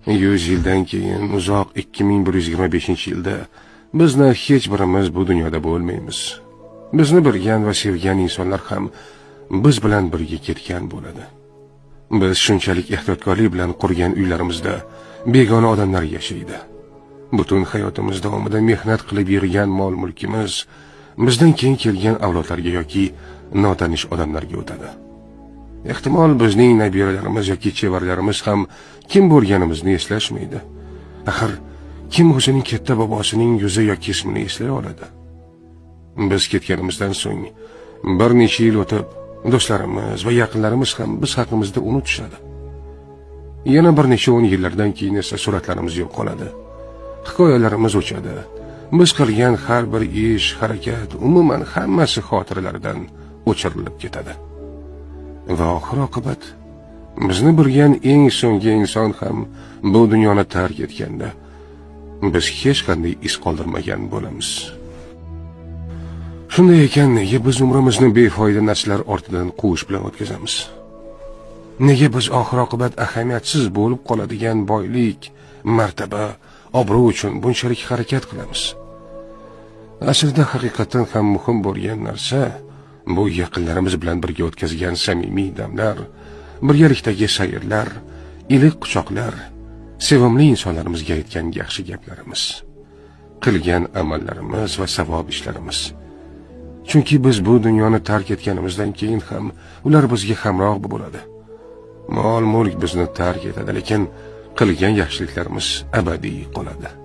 100 yildan keyin uzoq 2125-yilda bizni hech birimiz bu dunyoda bo'lmaymiz. Bizni bilgan va sevgan insonlar ham biz bilan birga ketgan bo'ladi. Biz shunchalik ehtiyotkorlik bilan qurgan uylarimizda begona odamlar yashaydi. Butun hayotimiz davomida mehnat qilib yig'gan mol-mulkimiz bizdan keyin kelgan avlodlarga yoki notanish odamlarga o'tadi. Ehtimol bizning nabiralarimiz yoki chevarlarimiz ham kim bo'lganimizni eslashmaydi. Axir kim o'zining katta bobosining yuzi yoki ismini eslay oladi? Biz ketganimizdan so'ng bir necha yil o'tib, do'stlarimiz va yaqinlarimiz ham biz haqimizda unutishadi. Yana bir necha 10 yillardan keyin esa suratlarimiz yo'q qoladi. Hikoyalarimiz o'chadi. Biz qilgan har bir ish, harakat, umuman hammasi xotiralardan o'chirilib ketadi. Va oxir-oqibat bizni bilgan eng so'nggi inson ham bu dunyoni tark etganda biz hech qanday iz qoldirmagan bo'lamiz. Shunday ekan, nega biz umrimizni befoyda narsalar ortidan quvish bilan o'tkazamiz? Nega biz oxir-oqibat ahamiyatsiz bo'lib qoladigan boylik, martaba, obro' uchun bunchalik harakat qilamiz? Aslida haqiqatan ham muhim bo'lgan narsa bu yaqinlarimiz bilan birga o'tkazgan samimiy damlar, birgalikdagi sayrlar, iliq quchoqlar, sevimli insonlarimizga aytgan yaxshi gaplarimiz, qilgan amallarimiz va savob ishlarimiz. Chunki biz bu dunyoni tark etganimizdan keyin ham ular bizga hamroh bo'ladi. Mol-mulk bizni tark etadi, lekin qilgan yaxshiliklarimiz abadiy qoladi.